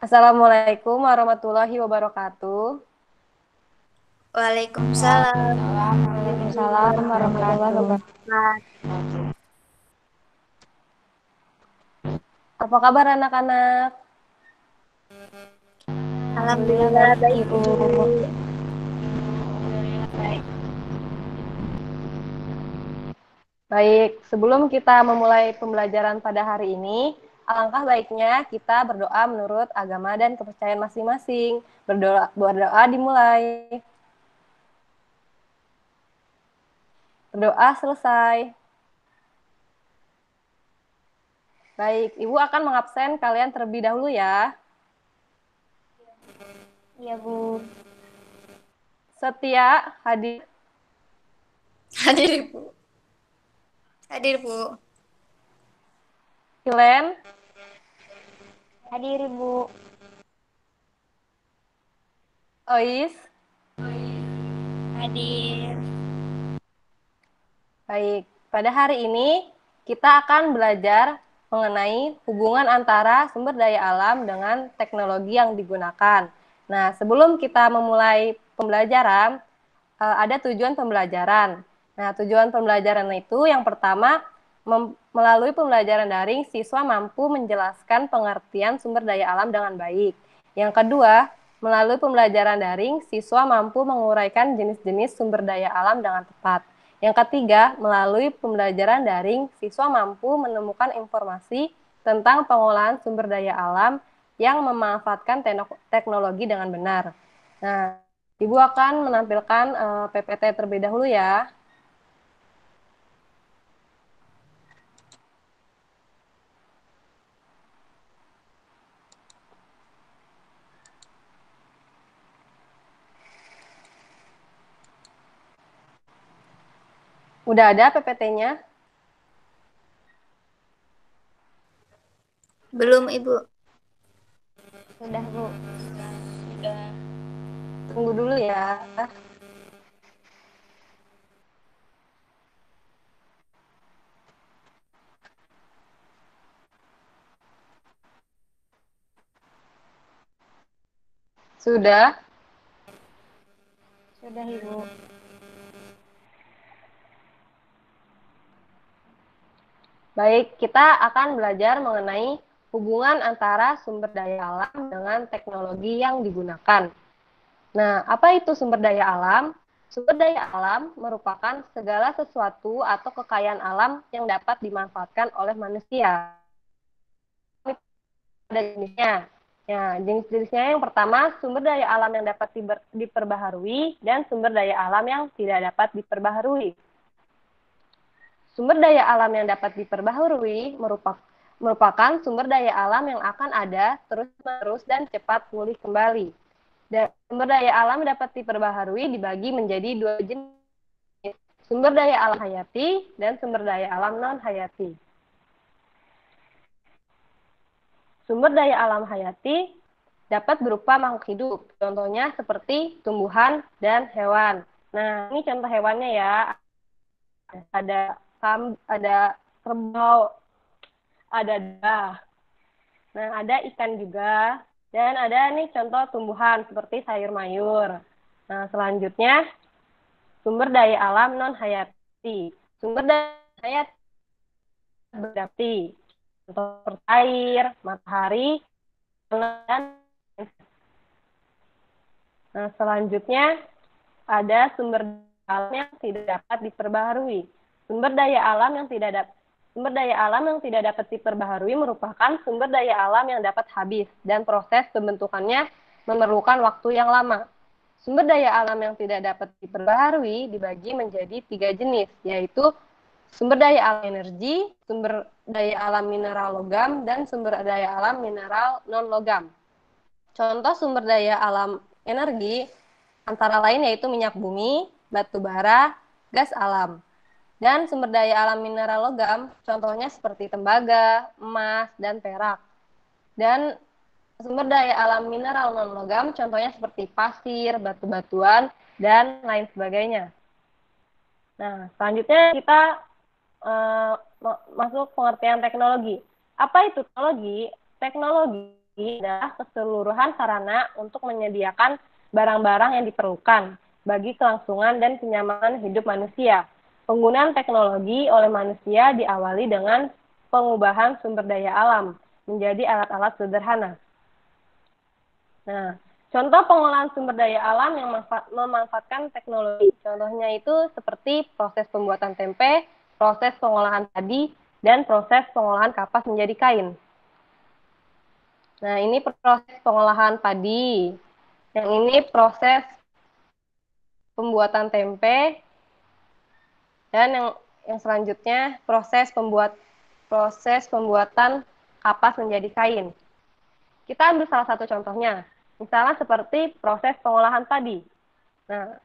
Assalamualaikum warahmatullahi wabarakatuh. Waalaikumsalam Waalaikumsalam warahmatullahi warahmatullahi wabarakatuh. wabarakatuh. Apa kabar anak-anak? Alhamdulillah Alhamdulillah baik baik Ibu. Ibu. Alhamdulillah baik. Baik, sebelum kita memulai pembelajaran pada hari ini, alangkah baiknya kita berdoa menurut agama dan kepercayaan masing-masing. Berdoa dimulai. Berdoa selesai. Baik, Ibu akan mengabsen kalian terlebih dahulu ya. Iya Bu. Setia, hadir. Hadir Ibu. Hadir Bu. Hilen, Hadir Ibu. Ois. Hadir. Baik, pada hari ini kita akan belajar mengenai hubungan antara sumber daya alam dengan teknologi yang digunakan. Nah, sebelum kita memulai pembelajaran, ada tujuan pembelajaran. Nah, tujuan pembelajaran itu yang pertama, melalui pembelajaran daring, siswa mampu menjelaskan pengertian sumber daya alam dengan baik. Yang kedua, melalui pembelajaran daring, siswa mampu menguraikan jenis-jenis sumber daya alam dengan tepat. Yang ketiga, melalui pembelajaran daring, siswa mampu menemukan informasi tentang pengolahan sumber daya alam yang memanfaatkan teknologi dengan benar. Nah, Ibu akan menampilkan PPT terlebih dahulu ya. Udah ada PPT-nya? Belum Ibu. Sudah Bu. Sudah. Tunggu dulu ya. Sudah? Sudah Ibu. Baik, kita akan belajar mengenai hubungan antara sumber daya alam dengan teknologi yang digunakan. Nah, apa itu sumber daya alam? Sumber daya alam merupakan segala sesuatu atau kekayaan alam yang dapat dimanfaatkan oleh manusia. Ada jenisnya. Ya, jenis-jenisnya yang pertama, sumber daya alam yang dapat diperbaharui dan sumber daya alam yang tidak dapat diperbaharui. Sumber daya alam yang dapat diperbaharui merupakan sumber daya alam yang akan ada terus-menerus dan cepat pulih kembali. Dan sumber daya alam dapat diperbaharui dibagi menjadi dua jenis, sumber daya alam hayati dan sumber daya alam non-hayati. Sumber daya alam hayati dapat berupa makhluk hidup, contohnya seperti tumbuhan dan hewan. Nah, ini contoh hewannya ya. Ada kerbau, ada dah. Nah, ada ikan juga. Dan ada nih contoh tumbuhan seperti sayur mayur. Nah, selanjutnya sumber daya alam non hayati. Sumber daya hayati beradaptasi. Contoh seperti air, matahari, dan nah, selanjutnya ada sumber daya alam yang tidak dapat diperbaharui. Sumber daya alam yang tidak dapat diperbaharui merupakan sumber daya alam yang dapat habis dan proses pembentukannya memerlukan waktu yang lama. Sumber daya alam yang tidak dapat diperbaharui dibagi menjadi tiga jenis, yaitu sumber daya alam energi, sumber daya alam mineral logam, dan sumber daya alam mineral non-logam. Contoh sumber daya alam energi antara lain yaitu minyak bumi, batu bara, gas alam. Dan sumber daya alam mineral logam, contohnya seperti tembaga, emas, dan perak. Dan sumber daya alam mineral non-logam, contohnya seperti pasir, batu-batuan, dan lain sebagainya. Nah, selanjutnya kita masuk pengertian teknologi. Apa itu teknologi? Teknologi adalah keseluruhan sarana untuk menyediakan barang-barang yang diperlukan bagi kelangsungan dan kenyamanan hidup manusia. Penggunaan teknologi oleh manusia diawali dengan pengubahan sumber daya alam menjadi alat-alat sederhana. Nah, contoh pengolahan sumber daya alam yang memanfaatkan teknologi. Contohnya itu seperti proses pembuatan tempe, proses pengolahan padi, dan proses pengolahan kapas menjadi kain. Nah, ini proses pengolahan padi. Yang ini proses pembuatan tempe. Dan yang selanjutnya proses pembuatan kapas menjadi kain. Kita ambil salah satu contohnya. Misalnya seperti proses pengolahan padi. Nah,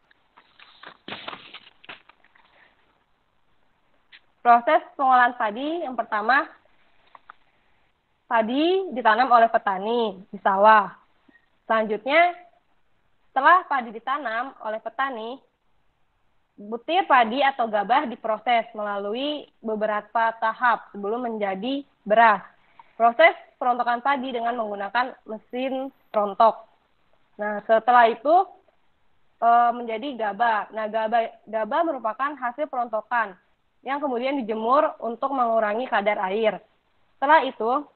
proses pengolahan padi yang pertama, padi ditanam oleh petani di sawah. Selanjutnya, setelah padi ditanam oleh petani, butir padi atau gabah diproses melalui beberapa tahap sebelum menjadi beras. Proses perontokan padi dengan menggunakan mesin rontok. Nah, setelah itu menjadi gabah. Nah, gabah merupakan hasil perontokan yang kemudian dijemur untuk mengurangi kadar air. Setelah itu,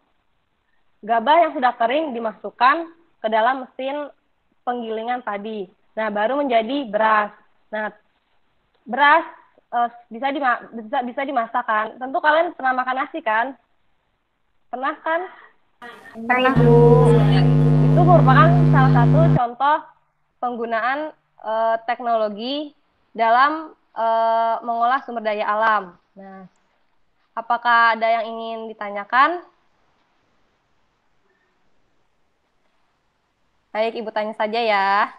gabah yang sudah kering dimasukkan ke dalam mesin penggilingan padi. Nah, baru menjadi beras. Nah, beras bisa dimasak kan? Tentu kalian pernah makan nasi kan? Pernah kan? Pernah, Bu. Itu merupakan salah satu contoh penggunaan teknologi dalam mengolah sumber daya alam. Nah, apakah ada yang ingin ditanyakan? Baik, Ibu tanya saja ya.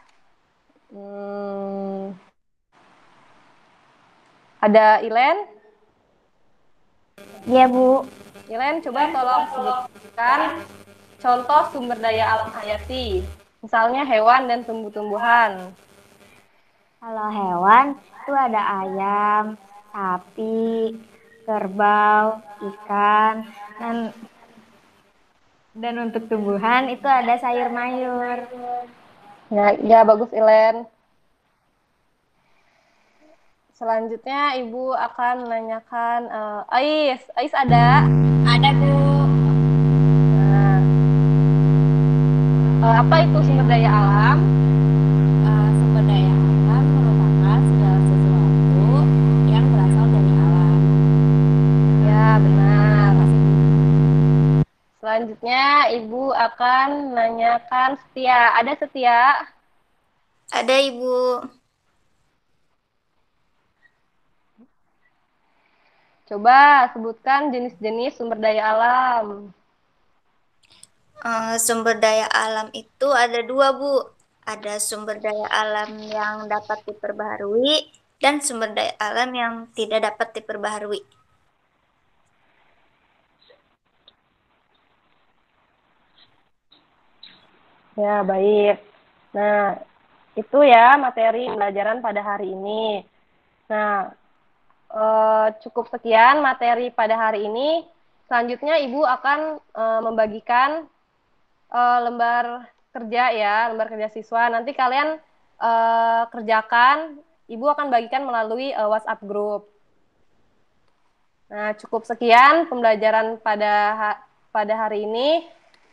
Ada Ilen? Iya, Bu. Ilen, coba tolong sebutkan contoh sumber daya alam hayati. Misalnya hewan dan tumbuh-tumbuhan. Kalau hewan itu ada ayam, sapi, kerbau, ikan, dan untuk tumbuhan itu ada sayur mayur. Ya bagus Ilen. Selanjutnya Ibu akan menanyakan Ais. Ais ada? Ada, Bu. Nah, apa itu sumber daya alam? Sumber daya alam merupakan segala sesuatu yang berasal dari alam. Ya, benar. Selanjutnya Ibu akan menanyakan Setia. Ada Setia? Ada, Ibu. Coba sebutkan jenis-jenis sumber daya alam. Sumber daya alam itu ada dua, Bu. Ada sumber daya alam yang dapat diperbaharui dan sumber daya alam yang tidak dapat diperbaharui. Ya, baik. Nah, itu ya materi pembelajaran pada hari ini. Nah, cukup sekian materi pada hari ini. Selanjutnya Ibu akan membagikan lembar kerja ya, lembar kerja siswa. Nanti kalian kerjakan, Ibu akan bagikan melalui WhatsApp group. Nah, cukup sekian pembelajaran pada hari ini.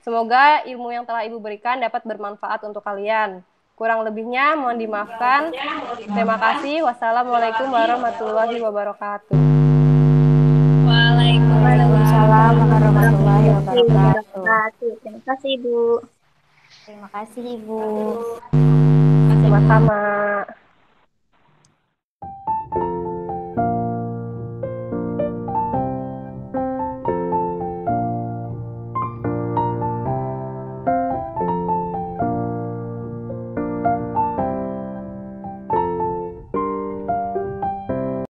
Semoga ilmu yang telah Ibu berikan dapat bermanfaat untuk kalian. Kurang lebihnya mohon dimaafkan. Terima kasih. Wassalamualaikum warahmatullahi wabarakatuh. Waalaikumsalam warahmatullahi wabarakatuh. Terima kasih, Ibu. Terima kasih, Ibu. Sama-sama.